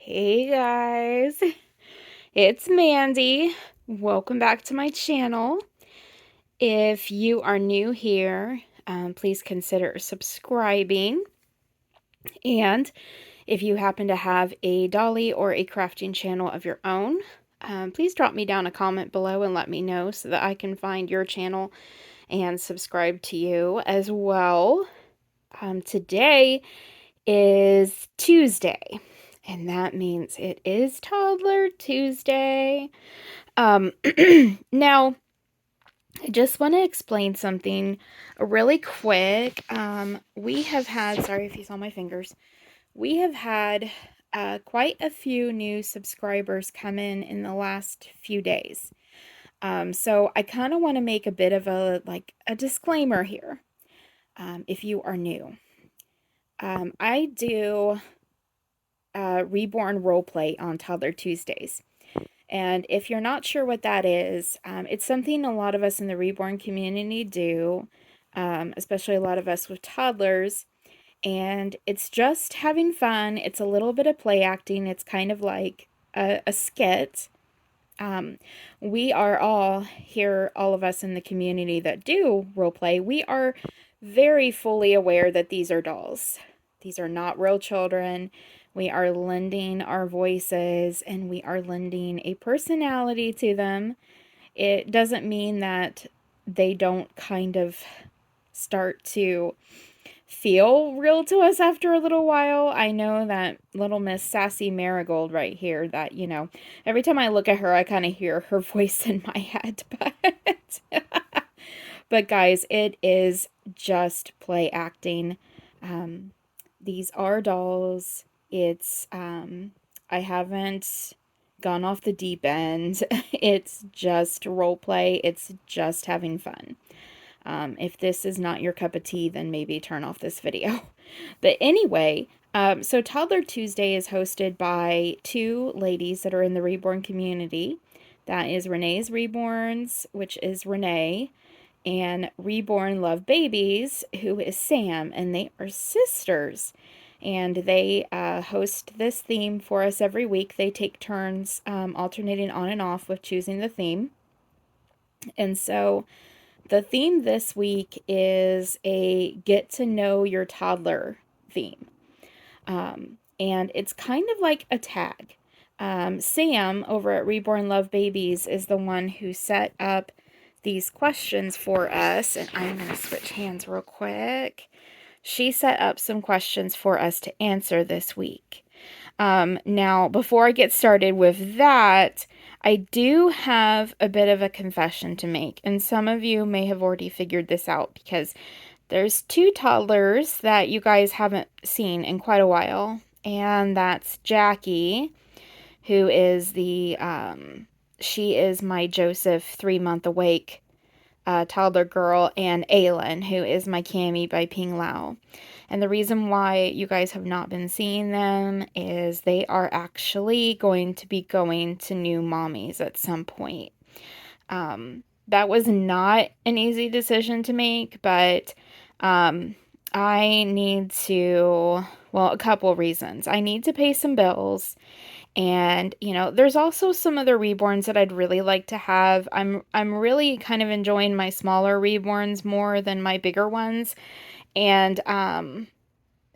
Hey guys, it's Mandy. Welcome back to my channel. If you are new here, please consider subscribing. And if you happen to have a dolly or a crafting channel of your own, please drop me down a comment below and let me know so that I can find your channel and subscribe to you as well. Today is Tuesday. And that means it is Toddler Tuesday. Now, I just want to explain something really quick. We have had, sorry if you saw my fingers, we have had quite a few new subscribers come in the last few days. So I kind of want to make a bit of a disclaimer here. If you are new, I do Reborn roleplay on Toddler Tuesdays. And if you're not sure what that is, it's something a lot of us in the Reborn community do, especially a lot of us with toddlers. And it's just having fun. It's a little bit of play acting. It's kind of like a skit. We are all here, all of us in the community that do roleplay, we are very fully aware that these are dolls. These are not real children. We are lending our voices and we are lending a personality to them. It doesn't mean that they don't kind of start to feel real to us after a little while. I know that little Miss Sassy Marigold right here, that, every time I look at her, I kind of hear her voice in my head. But guys, it is just play acting. These are dolls. It's, I haven't gone off the deep end. It's just role play. It's just having fun. If this is not your cup of tea, then maybe turn off this video. But anyway, so Toddler Tuesday is hosted by two ladies that are in the Reborn community. That is Renee's Reborns, which is Renee, and Reborn Love Babies, who is Sam, and they are sisters. And they host this theme for us every week. They take turns alternating on and off with choosing the theme. And so the theme this week is a get to know your toddler theme. And it's kind of like a tag. Sam over at Reborn Love Babies is the one who set up these questions for us. And I'm going to switch hands real quick. She set up some questions for us to answer this week. Now, before I get started with that, I do have a bit of a confession to make, and some of you may have already figured this out because there's two toddlers that you guys haven't seen in quite a while, and that's Jackie, who is she is my Joseph 3-month awake toddler girl, and Aylin, who is my Cammy by Ping Lao. And the reason why you guys have not been seeing them is they are actually going to be going to new mommies at some point. That was not an easy decision to make, but I need to, well, a couple reasons. I need to pay some bills. And, there's also some other reborns that I'd really like to have. I'm really kind of enjoying my smaller reborns more than my bigger ones. And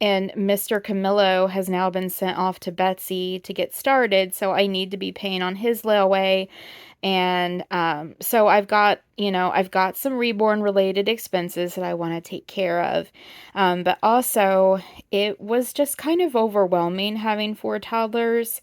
Mr. Camillo has now been sent off to Betsy to get started, so I need to be paying on his layaway. And so I've got some reborn related expenses that I want to take care of. But also it was just kind of overwhelming having 4 toddlers.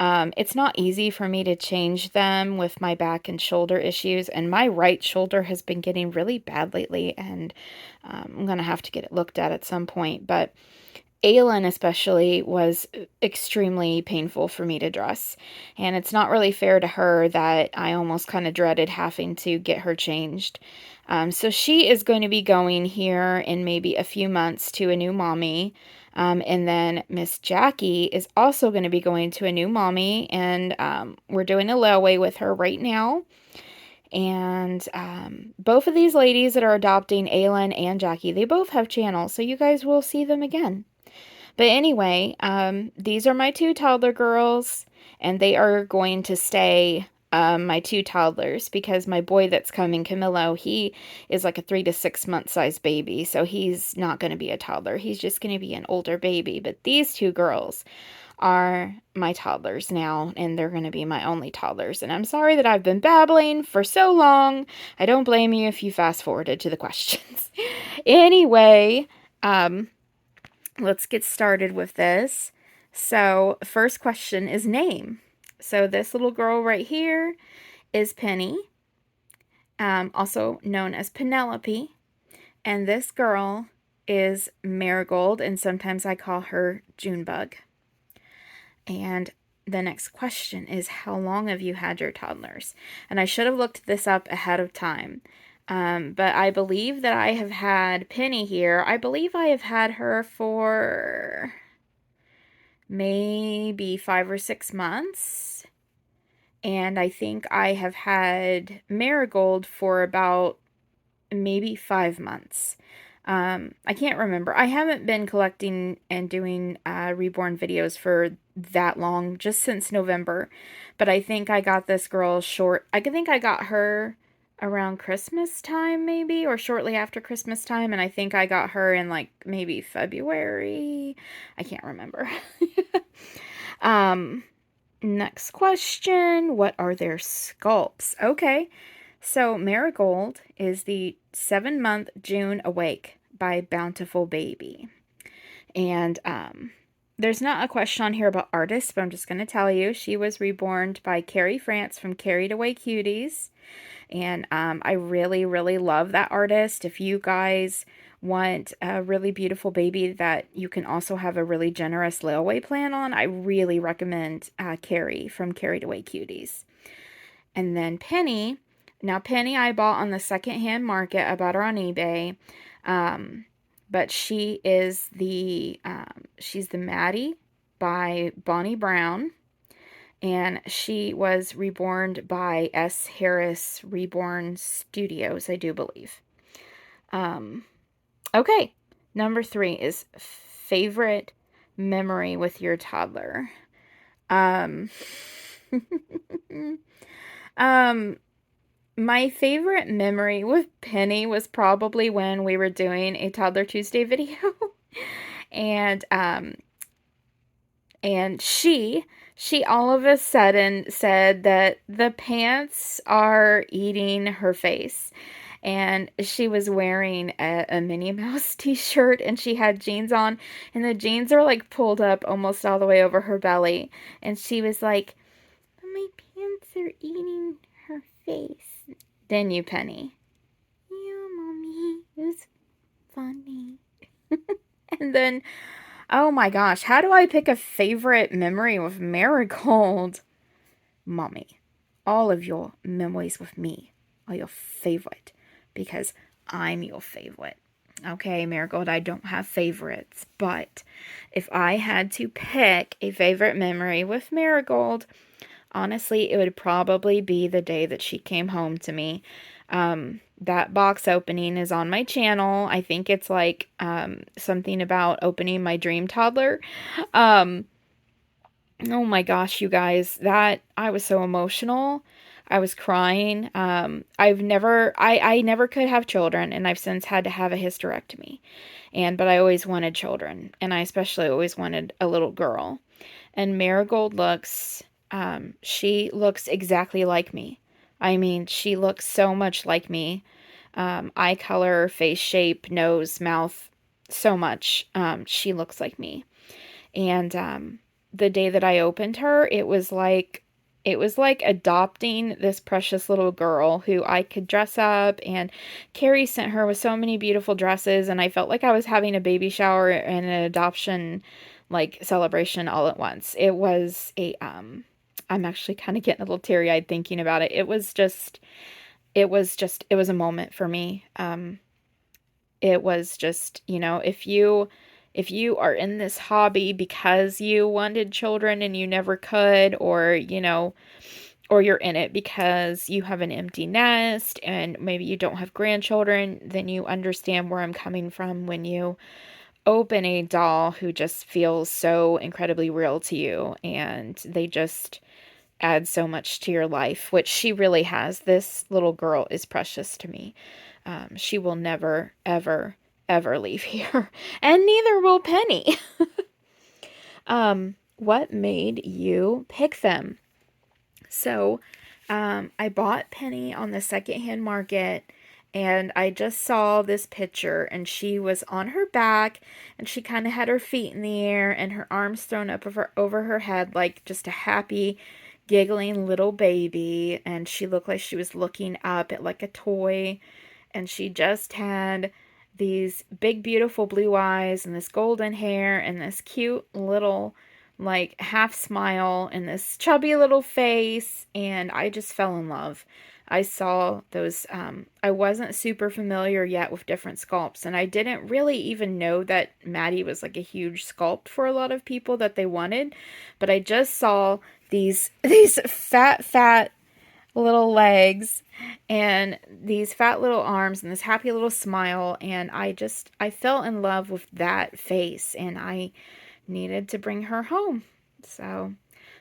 It's not easy for me to change them with my back and shoulder issues, and my right shoulder has been getting really bad lately, and I'm going to have to get it looked at some point. But Aylin especially was extremely painful for me to dress, and it's not really fair to her that I almost kind of dreaded having to get her changed. So she is going to be going here in maybe a few months to a new mommy. And then Miss Jackie is also going to be going to a new mommy, and we're doing a layaway with her right now. And both of these ladies that are adopting, Aylin and Jackie, they both have channels, so you guys will see them again. But anyway, these are my two toddler girls, and they are going to stay my two toddlers because my boy that's coming, Camillo, he is like a 3 to 6 month size baby, so he's not going to be a toddler. He's just going to be an older baby. But these two girls are my toddlers now, and they're going to be my only toddlers. And I'm sorry that I've been babbling for so long. I don't blame you if you fast forwarded to the questions. Anyway, let's get started with this. So, first question is name. So, this little girl right here is Penny, also known as Penelope. And this girl is Marigold, and sometimes I call her Junebug. And the next question is, how long have you had your toddlers? And I should have looked this up ahead of time. But I believe that I have had Penny here. I believe I have had her for maybe 5 or 6 months. And I think I have had Marigold for about maybe 5 months. I can't remember. I haven't been collecting and doing Reborn videos for that long, just since November. But I think I got this girl short. I think I got her around Christmas time, maybe, or shortly after Christmas time. And I think I got her in like maybe February. I can't remember. Next question. What are their sculpts? Okay. So Marigold is the 7-month June Awake by Bountiful Baby. And there's not a question on here about artists, but I'm just going to tell you. She was reborn by Carrie France from Carried Away Cuties. And I really, really love that artist. If you guys want a really beautiful baby that you can also have a really generous layaway plan on, I really recommend Carrie from Carried Away Cuties. And then Penny. Now, Penny I bought on the secondhand market. I bought her on eBay. But she is she's the Maddie by Bonnie Brown. And she was reborn by S. Harris Reborn Studios, I do believe. Okay, number 3 is favorite memory with your toddler. My favorite memory with Penny was probably when we were doing a Toddler Tuesday video. And she all of a sudden said that the pants are eating her face. And she was wearing a Minnie Mouse t-shirt, and she had jeans on, and the jeans are like pulled up almost all the way over her belly. And she was like, my pants are eating her face. Didn't you, Penny? Yeah, Mommy. It was funny. And then, oh my gosh, how do I pick a favorite memory with Marigold? Mommy, all of your memories with me are your favorite because I'm your favorite. Okay, Marigold, I don't have favorites, but if I had to pick a favorite memory with Marigold, honestly, it would probably be the day that she came home to me. That box opening is on my channel. I think it's like something about opening my dream toddler. Oh my gosh, you guys, that I was so emotional. I was crying. I never could have children, and I've since had to have a hysterectomy. But I always wanted children, and I especially always wanted a little girl. And Marigold she looks exactly like me. I mean, she looks so much like me. Eye color, face shape, nose, mouth, so much. She looks like me. And the day that I opened her, it was like adopting this precious little girl who I could dress up, and Carrie sent her with so many beautiful dresses, and I felt like I was having a baby shower and an adoption like celebration all at once. It was I'm actually kind of getting a little teary-eyed thinking about it. It was a moment for me. It was just, if you are in this hobby because you wanted children and you never could, or you're in it because you have an empty nest and maybe you don't have grandchildren, then you understand where I'm coming from when you open a doll who just feels so incredibly real to you, and they just add so much to your life, which she really has. This little girl is precious to me. She will never, ever, ever leave here, and neither will Penny. What made you pick them? So, I bought Penny on the secondhand market, and I just saw this picture, and she was on her back, and she kind of had her feet in the air and her arms thrown up over her head like just a happy, giggling little baby, and she looked like she was looking up at like a toy, and she just had these big, beautiful blue eyes and this golden hair and this cute little like half smile and this chubby little face, and I just fell in love. I saw those, I wasn't super familiar yet with different sculpts, and I didn't really even know that Maddie was like a huge sculpt for a lot of people that they wanted, but I just saw these fat little legs and these fat little arms and this happy little smile, and I fell in love with that face, and I needed to bring her home. So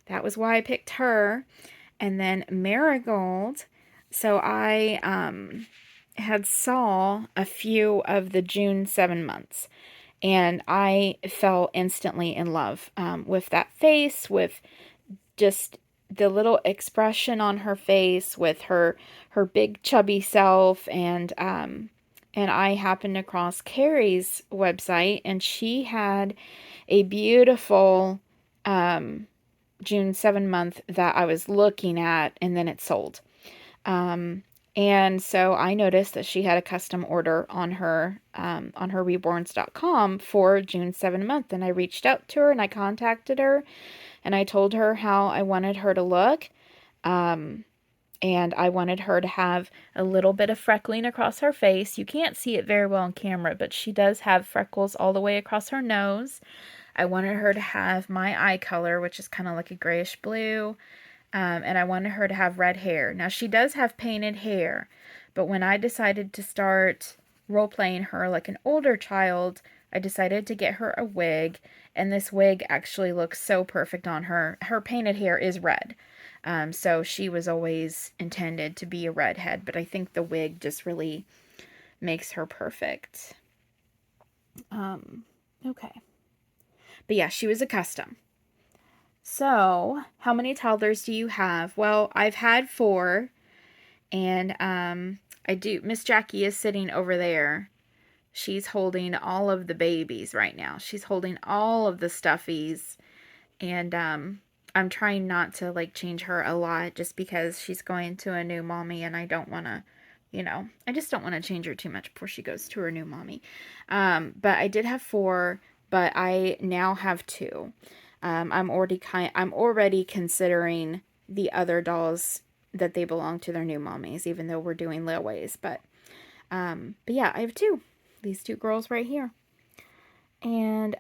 that was why I picked her. And then Marigold. So I had saw a few of the June 7 months, and I fell instantly in love with that face, with just the little expression on her face, with her big chubby self, and I happened across Carrie's website, and she had a beautiful June 7 month that I was looking at, and then it sold. And so I noticed that she had a custom order on her reborns.com for June 7 month, and I reached out to her and I contacted her, and I told her how I wanted her to look. And I wanted her to have a little bit of freckling across her face. You can't see it very well on camera, but she does have freckles all the way across her nose. I wanted her to have my eye color, which is kind of like a grayish blue. And I wanted her to have red hair. Now, she does have painted hair, but when I decided to start role-playing her like an older child, I decided to get her a wig, and this wig actually looks so perfect on her. Her painted hair is red. So she was always intended to be a redhead, but I think the wig just really makes her perfect. Okay. But yeah, she was a custom. So, how many toddlers do you have? Well, I've had 4, and Miss Jackie is sitting over there. She's holding all of the babies right now. She's holding all of the stuffies, and I'm trying not to like change her a lot just because she's going to a new mommy, and I don't want to, I just don't want to change her too much before she goes to her new mommy. But I did have 4, but I now have 2. I'm already considering the other dolls that they belong to their new mommies, even though we're doing layaways. But yeah, I have 2. These 2 girls right here. And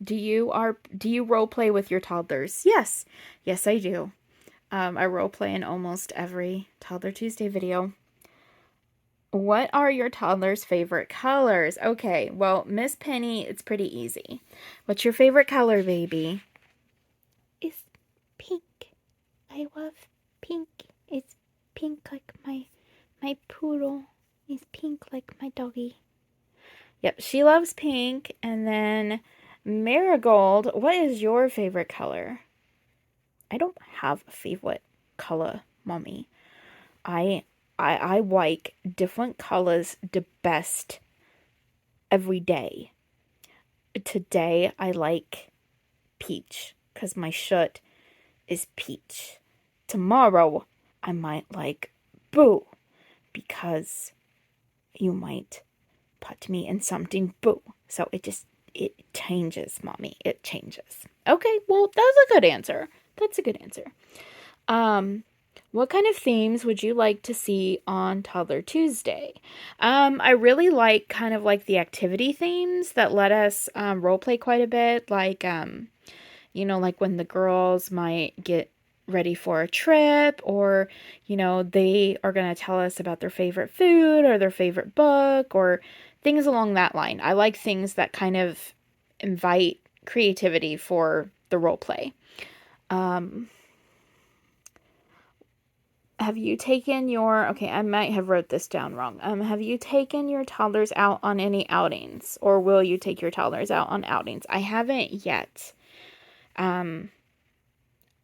do you role play with your toddlers? Yes, I do. I role play in almost every Toddler Tuesday video. What are your toddler's favorite colors? Okay, well, Miss Penny, it's pretty easy. What's your favorite color, baby? It's pink. I love pink. It's pink like my poodle. It's pink like my doggy. Yep, she loves pink. And then Marigold, what is your favorite color? I don't have a favorite color, Mommy. I like different colors the best every day. Today I like peach because my shirt is peach. Tomorrow I might like blue because you might put me in something blue. So it changes, Mommy. It changes. Okay, well, that's a good answer. What kind of themes would you like to see on Toddler Tuesday? I really like kind of like the activity themes that let us role play quite a bit. Like, like when the girls might get ready for a trip, or, they are going to tell us about their favorite food or their favorite book or things along that line. I like things that kind of invite creativity for the role play. Have you taken okay, I might have wrote this down wrong. Have you taken your toddlers out on any outings, or will you take your toddlers out on outings? I haven't yet.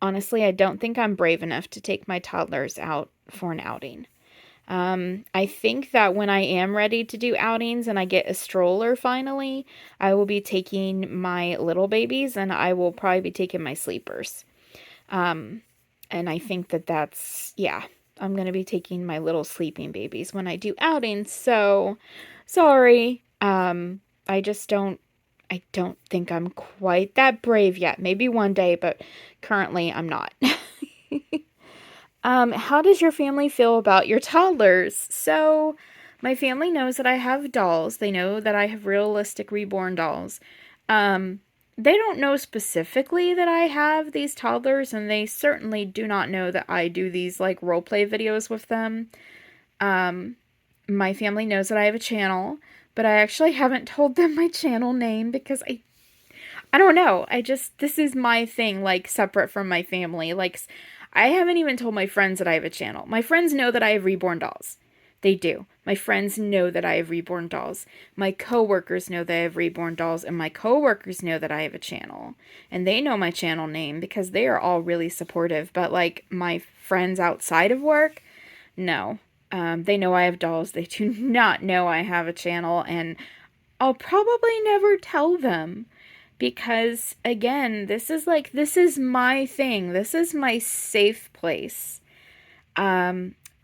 Honestly, I don't think I'm brave enough to take my toddlers out for an outing. I think that when I am ready to do outings and I get a stroller finally, I will be taking my little babies, and I will probably be taking my sleepers. And I think that's, yeah, I'm going to be taking my little sleeping babies when I do outings. So, sorry. I don't think I'm quite that brave yet. Maybe one day, but currently I'm not. How does your family feel about your toddlers? So, my family knows that I have dolls. They know that I have realistic Reborn dolls. They don't know specifically that I have these toddlers, and they certainly do not know that I do these like role play videos with them. My family knows that I have a channel, but I actually haven't told them my channel name because I don't know. This is my thing, like separate from my family. Like, I haven't even told my friends that I have a channel. My friends know that I have Reborn dolls. They do. My friends know that I have Reborn dolls. My coworkers know that I have Reborn dolls, and my coworkers know that I have a channel. And they know my channel name because they are all really supportive. But like my friends outside of work, no. They know I have dolls. They do not know I have a channel, and I'll probably never tell them because again, this is my thing. This is my safe place.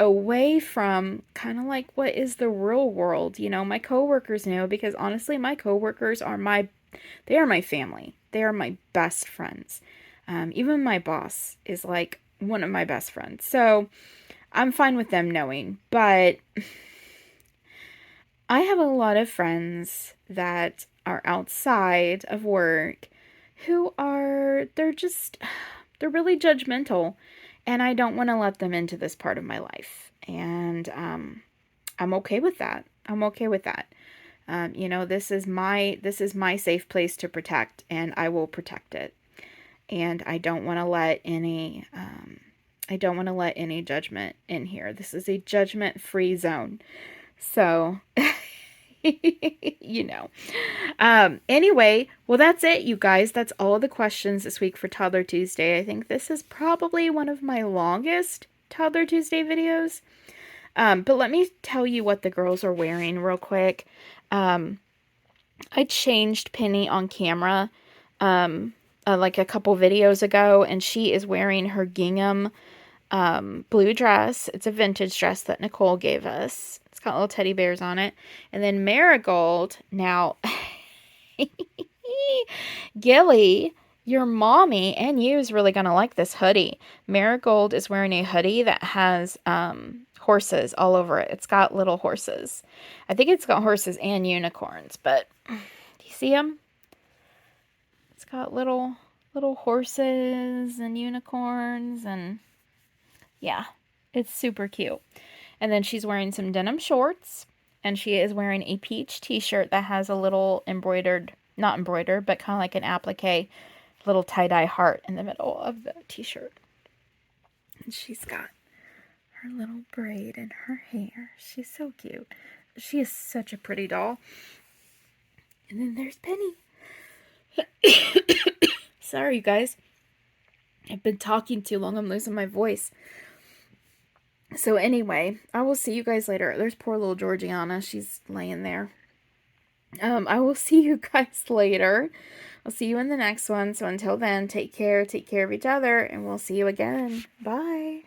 Away from kind of like what is the real world. My coworkers know because honestly, my coworkers are my family. They are my best friends. Even my boss is like one of my best friends. So I'm fine with them knowing, but I have a lot of friends that are outside of work who they're really judgmental, and I don't want to let them into this part of my life. And I'm okay with that. I'm okay with that. This is my safe place to protect, and I will protect it. And I don't want to let any judgment in here. This is a judgment-free zone. So, Anyway, well, that's it, you guys. That's all the questions this week for Toddler Tuesday. I think this is probably one of my longest Toddler Tuesday videos. But let me tell you what the girls are wearing real quick. I changed Penny on camera, like a couple videos ago, and she is wearing her gingham blue dress. It's a vintage dress that Nicole gave us. It's got little teddy bears on it. And then Marigold, now, Gilly, your mommy and you is really going to like this hoodie. Marigold is wearing a hoodie that has horses all over it. It's got little horses. I think it's got horses and unicorns, but do you see them? It's got little horses and unicorns, and yeah, it's super cute. And then she's wearing some denim shorts, and she is wearing a peach t-shirt that has a little not embroidered, but kind of like an applique, little tie-dye heart in the middle of the t-shirt. And she's got her little braid in her hair. She's so cute. She is such a pretty doll. And then there's Penny. Sorry, you guys. I've been talking too long. I'm losing my voice. So anyway, I will see you guys later. There's poor little Georgiana. She's laying there. I will see you guys later. I'll see you in the next one. So until then, take care of each other, and we'll see you again. Bye.